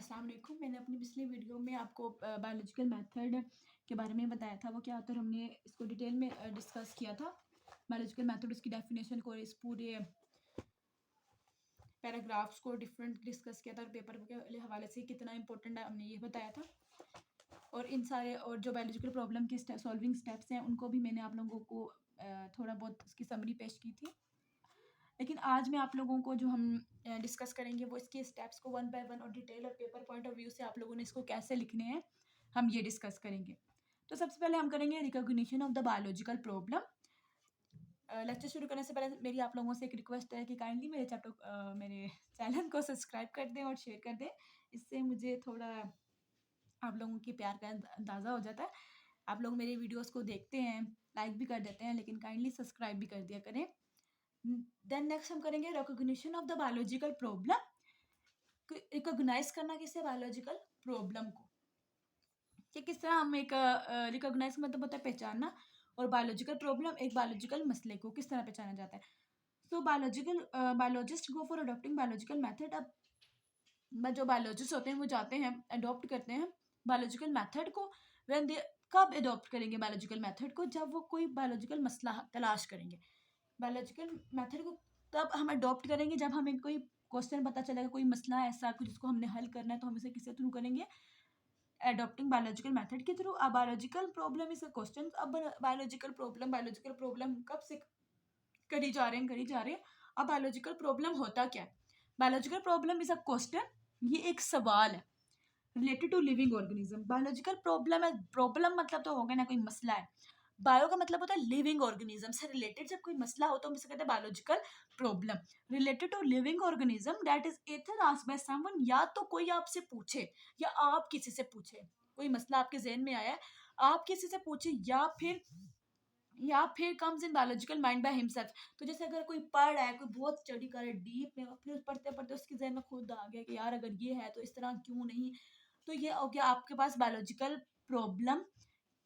अस्सलाम वालेकुम। मैंने अपनी पिछली वीडियो में आपको बायोलॉजिकल मेथड के बारे में बताया था। वो क्या होता है, हमने इसको डिटेल में डिस्कस किया था। बायोलॉजिकल मेथड, उसकी डेफिनेशन को, इस पूरे पैराग्राफ्स को डिफरेंट डिस्कस किया था और पेपर के हवाले से कितना इंपॉर्टेंट है हमने ये बताया था। और इन सारे और जो बायोलॉजिकल प्रॉब्लम के सॉल्विंग स्टेप्स हैं उनको भी मैंने आप लोगों को थोड़ा बहुत उसकी समरी पेश की थी। लेकिन आज मैं आप लोगों को जो हम डिस्कस करेंगे वो इसके स्टेप्स को वन बाय वन और डिटेल और पेपर पॉइंट ऑफ व्यू से आप लोगों ने इसको कैसे लिखने हैं हम ये डिस्कस करेंगे। तो सबसे पहले हम करेंगे recognition of the biological problem. Lecture शुरू करने से पहले मेरी आप लोगों से एक रिक्वेस्ट है कि काइंडली मेरे चैनल को सब्सक्राइब कर दें और शेयर कर दें। इससे मुझे थोड़ा आप लोगों के प्यार का अंदाज़ा हो जाता है। आप लोग मेरे वीडियोस को देखते हैं, लाइक भी कर देते हैं, लेकिन काइंडली सब्सक्राइब भी कर दिया करें। देन नेक्स्ट हम करेंगे recognition of the biological problem. Recognise करना किससे, बायोलॉजिकल प्रॉब्लम को, कि किस तरह हम एक रिकॉग्नाइज मतलब होता है पहचानना, और बायोलॉजिकल प्रॉब्लम एक बायोलॉजिकल मसले को किस तरह पहचाना जाता है। So biologist go for adopting biological method. अब जो बायोलॉजिस्ट होते हैं वो जाते हैं, अडॉप्ट करते हैं बायोलॉजिकल मेथड को। व्हेन दे कब अडॉप्ट करेंगे बायोलॉजिकल मेथड को, जब वो कोई बायोलॉजिकल मसला तलाश करेंगे। बायोलॉजिकल मेथड को तब हम अडॉप्ट करेंगे जब हमें कोई क्वेश्चन पता चलेगा, कोई मसला है ऐसा कुछ जिसको हमने हल करना है, तो हम इसे किसके थ्रू करेंगे, अडॉप्टिंग बायोलॉजिकल मेथड के थ्रू। अब biological problem is a question. अब बायोलॉजिकल प्रॉब्लम कब से करी जा रहे हैं। अब बायोलॉजिकल प्रॉब्लम होता क्या है, biological problem is a question, ये एक सवाल है related to living organism. Biological problem है, प्रॉब्लम मतलब तो हो गया ना कोई मसला है, बायो का मतलब होता है लिविंग ऑर्गेनिज्म से रिलेटेड जब कोई मसला हो तो हम इसे कहते हैं biological problem related to living organism that is either asked by someone. या तो कोई आपसे पूछे या आप किसी से पूछे, कोई मसला आपके जहन में आया है, आप किसी से पूछे, या फिर comes in biological mind by himself. तो जैसे अगर कोई पढ़ रहा है, कोई बहुत स्टडी कर रहा है डीप में, और फिर पढ़ते पढ़ते उसके जहन में खुद आ गया कि यार अगर ये है तो इस तरह क्यों नहीं। तो ये हो गया आपके पास बायोलॉजिकल प्रॉब्लम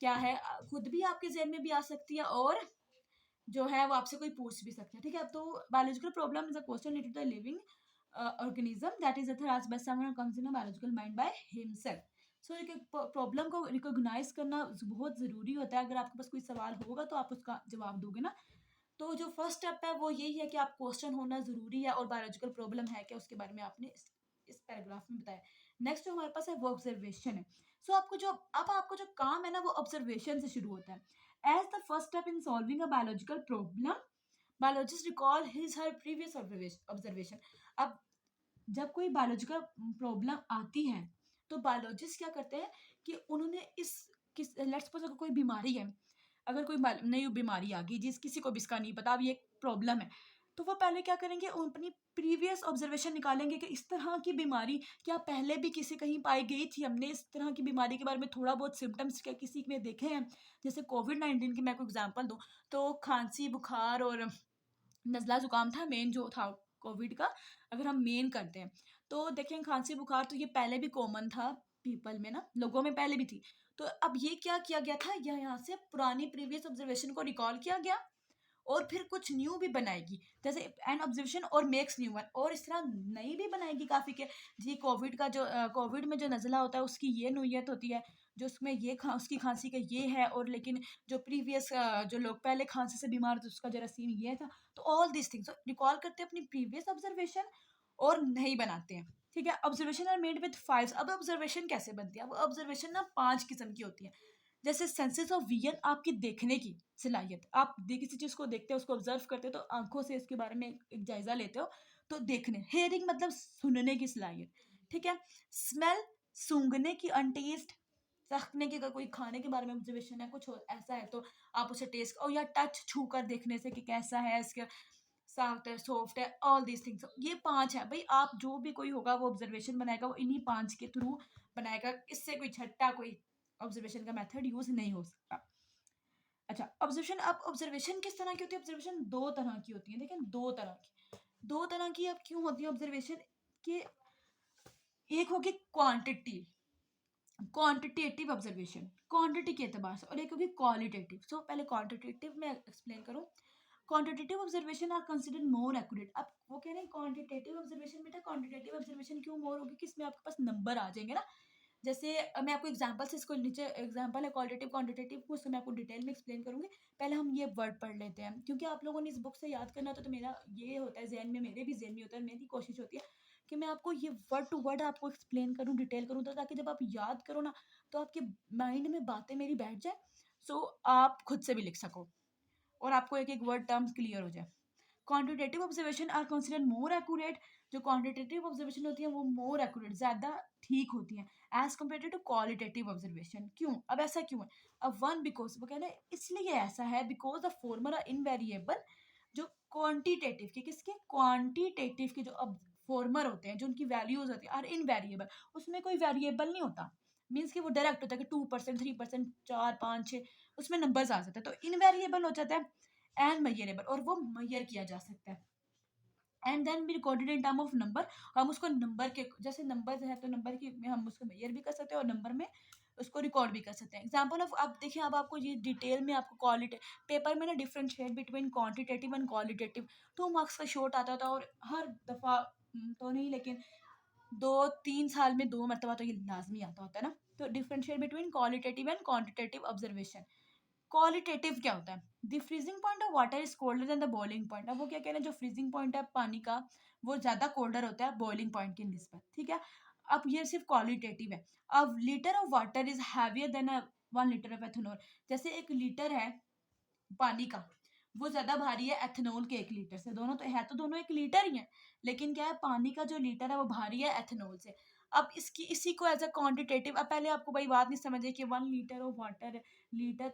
क्या है, खुद भी आपके जहन में भी आ सकती है और जो है वो आपसे कोई पूछ भी सकता है। ठीक है, तो biological problem is a question related to the living organism that is asked by someone who comes in a biological mind by himself. So problem को रिकॉग्नाइज करना बहुत ज़रूरी होता है। अगर आपके पास कोई सवाल होगा तो आप उसका जवाब दोगे ना। तो जो फर्स्ट स्टेप है वो यही है कि आप क्वेश्चन होना ज़रूरी है, और बायोलॉजिकल प्रॉब्लम है क्या उसके बारे में आपने इस पैराग्राफ में बताया। नेक्स्ट जो हमारे पास है वो ऑब्जर्वेशन है। सो आपको जो काम है ना वो ऑब्जर्वेशन से शुरू होता है। As the first step in solving a biological problem, biologist recall his her previous observation. अब जब कोई बायोलॉजिकल प्रॉब्लम आती है तो बायोलॉजिस्ट क्या करते हैं कि उन्होंने लेट्स सपोज अगर कोई बीमारी है, अगर कोई नई बीमारी आ गई जिस किसी को भी इसका नहीं पता, अब ये एक प्रॉब्लम है, तो वो पहले क्या करेंगे, वो अपनी प्रीवियस ऑब्जर्वेशन निकालेंगे कि इस तरह की बीमारी क्या पहले भी किसी कहीं पाई गई थी, हमने इस तरह की बीमारी के बारे में थोड़ा बहुत सिम्टम्स क्या किसी में देखे हैं। जैसे कोविड-19 की मैं कोई एग्जांपल दूं तो खांसी, बुखार और नज़ला ज़ुकाम था मेन जो था कोविड का। अगर हम मेन करते हैं तो देखें, खांसी बुखार तो ये पहले भी कॉमन था पीपल में ना, लोगों में पहले भी थी। तो अब ये क्या किया गया था, यहाँ से पुरानी प्रीवियस ऑब्जर्वेशन को रिकॉल किया गया और फिर कुछ न्यू भी बनाएगी, जैसे एन ऑब्जर्वेशन और मेक्स न्यू वन, और इस तरह नई भी बनाएगी काफ़ी के जी। कोविड में जो नज़ला होता है उसकी ये नोयत होती है, जो उसमें उसकी खांसी का ये है, और लेकिन जो प्रीवियस जो लोग पहले खांसी से बीमार थे उसका जरासीम ये था। तो ऑल दिस थिंग्स रिकॉल करते हैं अपनी प्रीवियस ऑब्जर्वेशन और नई बनाते हैं। ठीक है, observation are made with fives. अब ऑब्जर्वेशन कैसे बनती है, अब ऑब्जर्वेशन ना 5 किस्म की होती है। जैसे सेंसेस ऑफ विजन, आपकी देखने की सलाहियत, आप किसी चीज़ को देखते हो, उसको ऑब्जर्व करते हो, तो आंखों से इसके बारे में एक जायजा लेते हो, तो देखने। हेयरिंग मतलब सुनने की सलाहियत। ठीक है, स्मेल सूंघने की, अनटेस्ट चखने की, अगर कोई खाने के बारे में ऑब्जर्वेशन है, कुछ ऐसा है तो आप उसे टेस्ट, और या टच छू कर देखने से कि कैसा है, इसके सॉफ्ट है, सॉफ्ट है, ऑल दीज थिंग्स। ये 5 है भाई, आप जो भी कोई होगा वो ऑब्जर्वेशन बनाएगा वो इन्हीं 5 के थ्रू बनाएगा, इससे कोई छट्टा कोई ऑब्जर्वेशन का मेथड यूज नहीं हो सकता। अच्छा, ऑब्जर्वेशन, अब ऑब्जर्वेशन किस तरह की होती है, ऑब्जर्वेशन 2 तरह की होती है। देखें, 2 तरह की अब क्यों होती है ऑब्जर्वेशन के, एक होगी क्वांटिटेटिव ऑब्जर्वेशन, क्वांटिटी के एतबार से, और एक होगी क्वालिटेटिव। सो पहले क्वांटिटेटिव में एक्सप्लेन करूं। Quantitative observation are considered more accurate. अब वो कह रहे हैं क्वांटिटेटिव ऑब्जर्वेशन, बेटा क्वांटिटेटिव ऑब्जर्वेशन क्यों मोर होगी कि इसमें आपके पास नंबर आ जाएंगे ना। जैसे मैं आपको एग्जांपल से, इसको नीचे एग्जांपल है क्वालिटेटिव क्वांटिटेटिव को, उसको मैं आपको डिटेल में एक्सप्लेन करूंगी। पहले हम ये वर्ड पढ़ लेते हैं, क्योंकि आप लोगों ने इस बुक से याद करना तो मेरा ये होता है जहन में, मेरे भी जहन में होता है, मेरी कोशिश होती है कि मैं आपको ये वर्ड टू वर्ड आपको एक्सप्लेन करूँ, डिटेल करूँ, तो ताकि जब आप याद करो ना तो आपके माइंड में बातें मेरी बैठ जाए, सो आप खुद से भी लिख सको और आपको एक एक वर्ड टर्म्स क्लियर हो जाए। Quantitative observation are considered more accurate. जो क्वांटिटेटिव ऑब्जर्वेशन होती है वो मोर एक्यूरेट, ज्यादा ठीक होती है as compare to qualitative observation. क्यों? अब ऐसा क्यों है? अब वन बिकॉज, वो कह रहे हैं इसलिए ऐसा है because the former are invariable. जो क्वांटिटेटिव के, किसके? क्वांटिटेटिव के जो अब फॉर्मर होते हैं, जो उनकी वैल्यूज होती है, आर इनवेरिएबल, उसमें कोई वेरिएबल नहीं होता। मीन्स कि वो डायरेक्ट होता है कि 2%, 3%, 4, 5, 6, उसमें नंबर्स आ जाते हैं, तो इनवेरिएबल हो जाता है एंड मेजरेबल, और वो मेजर किया जा सकता है। And then be recorded in term of number. हम उसको नंबर के, जैसे नंबर है तो नंबर की में हम उसको मेजर भी कर सकते हैं और नंबर में उसको रिकॉर्ड भी कर सकते हैं। एग्जाम्पल ऑफ, आप देखिए, अब आपको ये डिटेल में आपको क्वालिटी पेपर में ना differentiate between quantitative and qualitative 2 marks का शॉर्ट आता था, और हर दफा तो नहीं, लेकिन 2-3 साल में 2 मरतबा तो ये लाजमी आता होता है ना। तो differentiate between qualitative and quantitative observation. Qualitative क्या होता है? The freezing point of water is colder than the boiling point. अब वो क्या कह रहे हैं, जो फ्रीजिंग पॉइंट है पानी का वो ज्यादा कोल्डर होता है बॉइलिंग पॉइंट की निस्बत, ठीक है। अब ये सिर्फ क्वालिटेटिव है। अब litre of water is heavier than 1 litre of ethanol. जैसे 1 लीटर है पानी का, वो ज्यादा भारी है एथेनॉल के 1 लीटर से। दोनों तो है, तो दोनों 1 लीटर ही है, लेकिन क्या है, पानी का जो लीटर है वो भारी है एथेनॉल से। अब इसकी इसी को एज अ क्वांटिटेटिव, अब पहले आपको भाई बात नहीं समझे कि 1 लीटर ऑफ वाटर, लीटर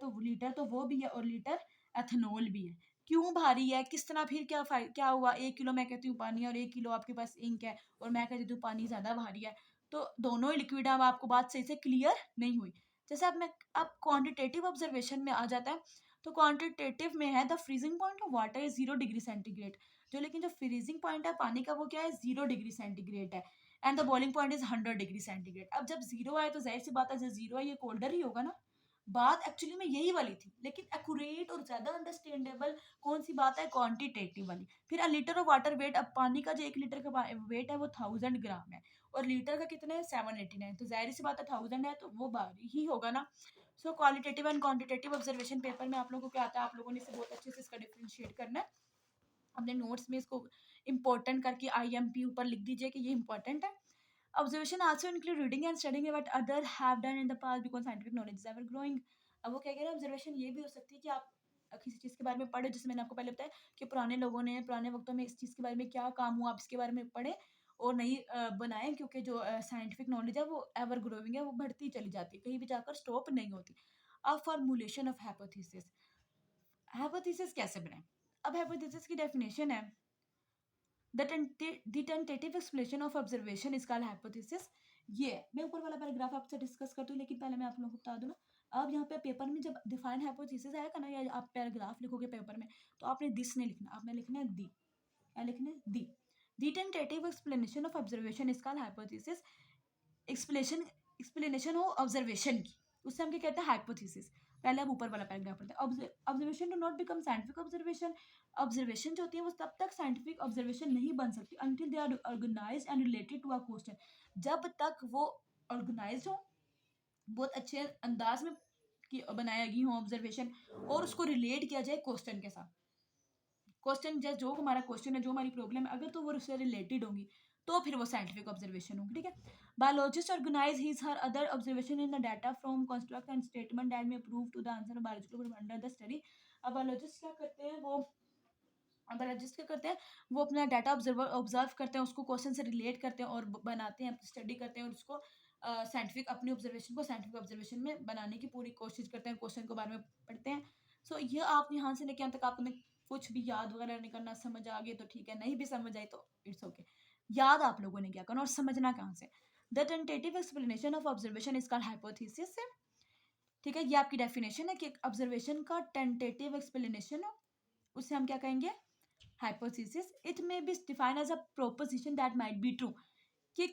तो वो भी है और लीटर एथेनॉल भी है। क्यों भारी है, किस तरह, फिर क्या हुआ, 1 किलो मैं कहती हूँ पानी और 1 किलो आपके पास इंक है, और मैं कहती हूँ पानी ज्यादा भारी है, तो दोनों ही लिक्विड है। अब आपको बात सही से क्लियर नहीं हुई। जैसे अब क्वांटिटेटिव ऑब्जर्वेशन में आ जाता है, तो क्वांटिटेटिव में है the freezing point of water is 0 degree centigrade. जो लेकिन जो फ्रीजिंग पॉइंट है पानी का वो क्या है, 0 डिग्री सेंटीग्रेड है। And the boiling point is 100 degree centigrade. अब जब जीरो आए तो जाहिर सी बात है, जब जीरो है ये कोल्डर ही होगा ना। बात एक्चुअली में यही वाली थी, लेकिन एक्यूरेट और ज्यादा अंडरस्टैंडेबल कौन सी बात है, क्वांटिटेटिव वाली। फिर अ लीटर ऑफ वाटर वेट, अब पानी का जो 1 लीटर का वेट है वो 1000 ग्राम है, और लीटर का कितना है, 789, तो जाहिर सी बात है 1000 है तो वो भारी ही होगा ना। So qualitative and quantitative observation paper में आप लोगों को क्या आता है, आप लोगों ने इसे बहुत अच्छे से इसका डिफरेंशिएट करना है। अपने नोट्स में इसको इंपॉर्टेंट करके IMP ऊपर लिख दीजिए कि ये इंपॉर्टेंट है। Observation also include reading and studying what other have done in the past because scientific knowledge is ever growing. अब वो क्या कह रहे हैं, ऑब्जर्वेशन ये भी हो सकती है कि आप किसी चीज़ के बारे में पढ़े, जैसे मैंने आपको पहले बताया कि पुराने लोगों ने पुराने वक्तों में इस चीज़ के बारे में क्या काम हुआ, आप इसके बारे में पढ़ें और नई बनाएं, क्योंकि जो साइंटिफिक नॉलेज है वो एवर ग्रोइंग है, वो बढ़ती चली जाती है, कहीं भी जाकर स्टॉप नहीं होती। अब फॉर्मुलेशन ऑफ हाइपोथेसिस। हाइपोथेसिस कैसे बनाएं? अब हाइपोथेसिस की डेफिनेशन है, the tentative explanation of observation is called hypothesis। ये है। मैं ऊपर वाला पैराग्राफ आपसे डिस्कस करती हूँ, लेकिन पहले मैं आप लोगों को बता दूँ ना। अब यहाँ पे पेपर में जब डिफाइन हाइपोथेसिस आएगा ना, या आप पैराग्राफ लिखोगे पेपर में, तो आपने दिस नहीं लिखना, आपने लिखना है दी। क्या लिखना है? दी। The tentative explanation of observation is called hypothesis। Explanation हो ऑब्जर्वेशन की, उससे हम क्या कहते हैं, हाइपोथेसिस। पहले अब ऊपर वाला पैराग्राफ पढ़ते हैं। Observation do not become scientific observation. Observation जो होती है वो तब तक साइंटिफिक ऑब्जर्वेशन नहीं बन सकती until they are organized and related to a question। जब तक वो ऑर्गेनाइज हो, बहुत अच्छे अंदाज में बनाया गई हो ऑब्जर्वेशन, और उसको रिलेट किया जाए क्वेश्चन के साथ। क्वेश्चन जो हमारा क्वेश्चन है, जो हमारी प्रॉब्लम है, अगर तो वो उससे रिलेटेड होंगी तो फिर वो साइंटिफिक ऑब्जर्वेशन होगी, ठीक है। Biologist organise his her other observation in the data from construct and statement that may prove to the answer of biological under the study. अब बायोलॉजिस्ट क्या करते हैं, वो अपना डाटा ऑब्जर्व करते हैं, उसको क्वेश्चन से रिलेट करते हैं और बनाते हैं, स्टडी करते हैं, और उसको साइंटिफिक अपनी ऑब्जर्वेशन को साइंटिफिक ऑब्जर्वेशन में बनाने की पूरी कोशिश करते हैं, क्वेश्चन के बारे में पढ़ते हैं। सो ये आप यहाँ से लेके यहाँ तक आपने कुछ भी याद वगैरह नहीं करना, समझ आ गई तो ठीक है, नहीं भी समझ आई तो इट्स ओके। याद आप लोगों ने क्या करना और समझना कहाँ से। The tentative explanation of observation is called hypothesis से, ठीक है। ये आपकी डेफिनेशन है कि ऑब्जर्वेशन का टेंटेटिव एक्सप्लेनेशन हो, उसे हम क्या कहेंगे, hypothesis. It may be defined as a proposition that might be true, कि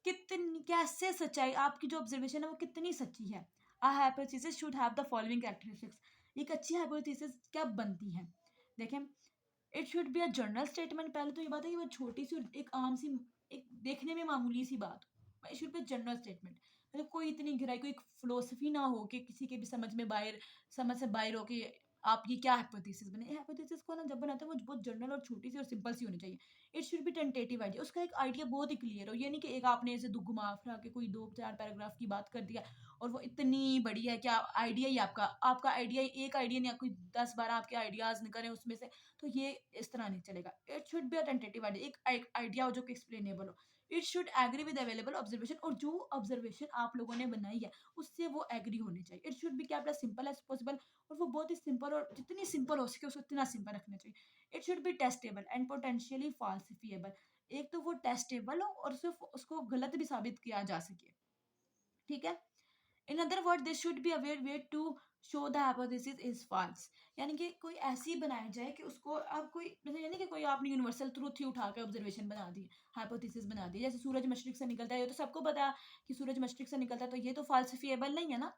कितनी कैसे सच्चाई, आपकी जो ऑब्जर्वेशन है वो कितनी सच्ची है। A hypothesis should have the following characteristics. एक अच्छी हाइपोथेसिस क्या बनती है, देखें, it should be a general statement. पहले तो ये बात है कि वो छोटी सी और एक आम सी, एक देखने में मामूली सी बात हो, it should B general statement. मतलब कोई इतनी गहराई, कोई फिलोसफी ना हो कि किसी के भी समझ में बाहर, समझ से बाहर हो कि आप ये क्या हाइपोथेसिस बने। हाइपोथेसिस को ना जब बनाते हैं वो बहुत जनरल और छोटी सी और सिंपल सी होनी चाहिए। It should B tentative idea, उसका एक आइडिया बहुत ही क्लियर हो। ये नहीं कि एक आपने ऐसे घुमा फिरा के कोई 2-4 पैराग्राफ की बात कर दिया और वो इतनी बड़ी है कि आइडिया ही आपका आपका आइडिया, एक आइडिया नहीं, कोई 10-12 आपके आइडियाज निकले उसमें से, तो ये इस तरह नहीं चलेगा। It should be a tentative idea, एक आइडिया हो जो कि एक्सप्लेनेबल हो। It should agree with available observation, और जो ऑब्जर्वेशन आप लोगों ने बनाई है उससे वो एग्री होनी चाहिए। It should be kept as simple as possible, और वो बहुत ही सिंपल, और जितनी सिंपल हो सके उसको उतना सिंपल रखना चाहिए। It should be testable and potentially falsifiable, एक तो वो टेस्टेबल हो और सिर्फ उसको गलत भी साबित किया जा सके, ठीक है। In other word this should be aware way to show the hypothesis is false, यानी कि कोई ऐसी बनाया जाए कि उसको आप कोई, मतलब यानी कि कोई आपने यूनिवर्सल ट्रूथ ही उठा के ऑब्जर्वेशन बना दी, हाइपोथेसिस बना दी। जैसे सूरज मशरिक से निकलता है, ये तो सबको पता है कि सूरज मशरिक से निकलता है, तो ये तो फॉल्सिफिएबल नहीं है ना।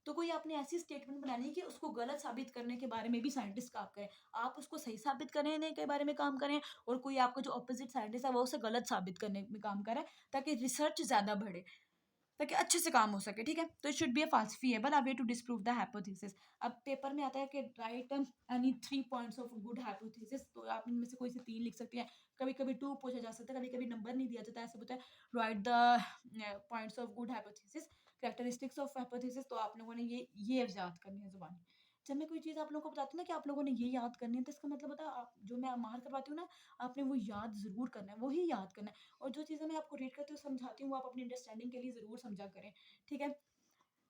तो कोई आपने ऐसी स्टेटमेंट बनानी है कि उसको गलत साबित करने के बारे में भी साइंटिस्ट काम करें, आप उसको सही साबित करने के बारे में काम करें, और कोई आपको जो ऑपोजिट साइंटिस्ट है वो उसे गलत साबित करने में काम करे, ताकि रिसर्च ज्यादा बढ़े, ताकि अच्छे से काम हो सके, ठीक है। तो it should be a falsifiable a way to disprove the hypothesis. अब पेपर में आता है कि write any 3 points of good hypothesis, तो आप इनमें से कोई से 3 लिख सकते हैं। कभी कभी 2 पूछा जा सकता है, कभी कभी नंबर नहीं दिया जाता, ऐसे बोलता है right the points of good hypothesis, characteristics of hypothesis. तो आप लोगों ने ये याद करनी है जुबानी। जब मैं कोई चीज़ आप लोगों को बताती हूँ ना कि आप लोगों ने ये याद करनी है, तो इसका मतलब होता है आप जो मैं मार करवाती हूँ ना, आपने वो याद ज़रूर करना है, वही याद करना है। और जो चीज़ें मैं आपको रीड करती हूँ, समझाती हूँ, वो आप अपनी अंडरस्टैंडिंग के लिए ज़रूर समझा करें, ठीक है।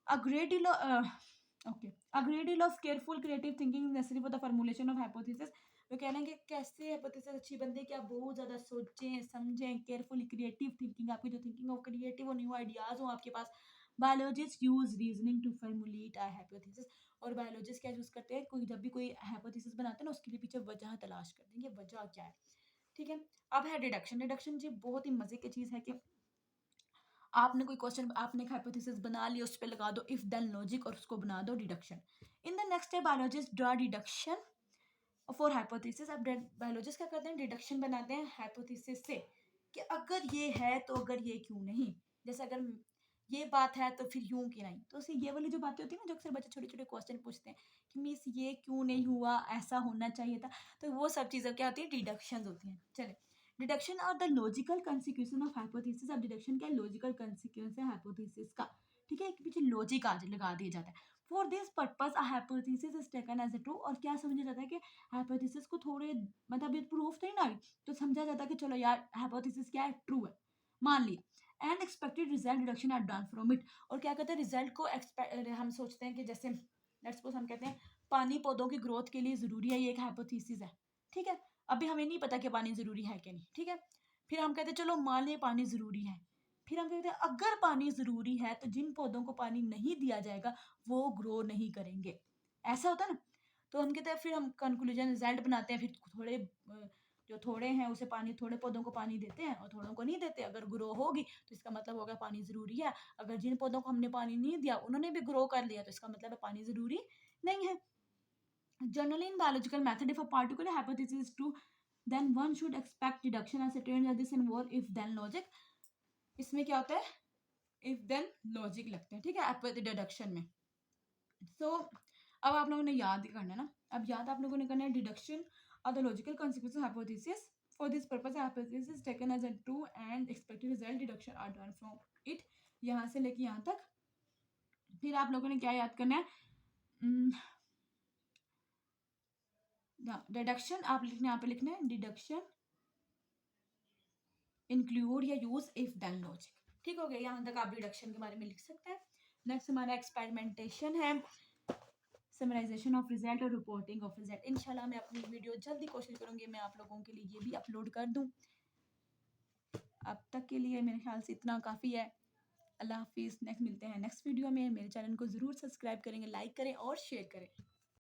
A great deal okay, a great deal of careful creative thinking is necessary for the formulation of hypothesis. वो कह रहे हैं कि कैसे हाइपोथेसिस अच्छी बनती है कि आप बहुत ज़्यादा सोचें, समझें, केयरफुली क्रिएटिव थिंकिंग, आपकी जो थिंकिंग हो क्रिएटिव हो, न्यू आइडियाज़ हो आपके पास। Biologist use reasoning to formulate a hypothesis, और बायोलॉजिस्ट क्या यूज़ करते हैं, कोई जब भी कोई हाइपोथेसिस बनाते हैं ना, उसके लिए पीछे वजह तलाश करते हैं कि वजह क्या है, ठीक है। अब है डिडक्शन। डिडक्शन जी बहुत ही मजे की चीज़ है कि आपने कोई क्वेश्चन, आपने एक हाइपोथेसिस बना लिया, उस पे लगा दो इफ देन लॉजिक और उसको बना दो deduction. In the next step biologist draw deduction for hypothesis. अब बायोलॉजिस्ट क्या करते हैं, डिडक्शन बनाते हैं हाइपोथेसिस से, कि अगर ये है तो अगर ये क्यों नहीं, जैसे अगर ये बात है तो फिर यूं क्यों नहीं। तो उसे ये वाली जो बातें होती है ना, जो अक्सर बच्चे छोटे छोटे क्वेश्चन पूछते हैं कि मिस ये क्यों नहीं हुआ, ऐसा होना चाहिए था, तो वो सब चीज़ें क्या होती है, डिडक्शन होती हैं। चले, डिडक्शन और the logical consequence of hypothesis. अब डिडक्शन क्या है, लॉजिकल कंसिक्वेंस है हाइपोथेसिस का, ठीक है, एक पीछे लॉजिक आज लगा दिया जाता है। For this purpose a hypothesis is taken as a true, और क्या समझा जाता है कि हाइपोथेसिस को थोड़े, मतलब ये प्रूफ नहीं ना आई, तो समझा जाता है कि चलो यार हाइपोथेसिस क्या है, ट्रू है, मान लिया। And expected result deduction are done from it, और क्या कहते हैं, रिजल्ट को एक्सपेक्ट, हम सोचते हैं कि जैसे लेट्स सपोज हम कहते हैं पानी पौधों की ग्रोथ के लिए ज़रूरी है, ये एक हाइपोथेसिस है, ठीक है। अभी हमें नहीं पता कि पानी ज़रूरी है कि नहीं, ठीक है। फिर हम कहते हैं चलो मान लें पानी ज़रूरी है। फिर हम कहते हैं अगर पानी ज़रूरी है तो जिन पौधों को पानी नहीं दिया जाएगा वो ग्रो नहीं करेंगे, ऐसा होता है ना। तो हम कहते हैं, फिर हम कंक्लूजन रिजल्ट बनाते हैं, फिर थोड़े जो थोड़े हैं उसे पानी, थोड़े पौधों को पानी देते हैं और थोड़ों को नहीं देते। अगर ग्रो होगी तो इसका मतलब होगा पानी ज़रूरी है। अगर जिन पौधों को हमने पानी नहीं दिया उन्होंने भी ग्रो कर लिया, तो इसका मतलब है पानी ज़रूरी नहीं है। Generally, in biological method, if a particular hypothesis is true, then one should expect deduction as certain that this involve if then logic. इसमें क्या होता है, if then logic लगते हैं, ठीक है, डिडक्शन में। So, अब आप लोगों ने याद ही करना है ना। अब याद आप लोगों ने करना है डिडक्शन और the logical consequences of hypothesis. For this purpose, hypothesis is taken as a true and expected result deduction are done from it. यहाँ से लेके यहाँ तक। फिर आप लोगों ने क्या याद करना है, डिडक्शन आप लिखने, यहाँ पे लिखना है डिडक्शन इंक्लूड या यूज इफ देन लॉजिक, ठीक हो गया। यहाँ तक आप डिडक्शन के बारे में लिख सकते हैं। नेक्स्ट हमारा एक्सपेरिमेंटेशन है, समराइजेशन ऑफ रिजल्ट और रिपोर्टिंग ऑफ रिजल्ट। इंशाल्लाह मैं अपनी वीडियो जल्दी कोशिश करूंगी मैं आप लोगों के लिए ये भी अपलोड कर दूं। अब तक के लिए मेरे ख्याल से इतना काफ़ी है। अल्लाह हाफिज़, नेक्स्ट मिलते हैं नेक्स्ट वीडियो में। मेरे चैनल को ज़रूर सब्सक्राइब करेंगे, लाइक करें और शेयर करें।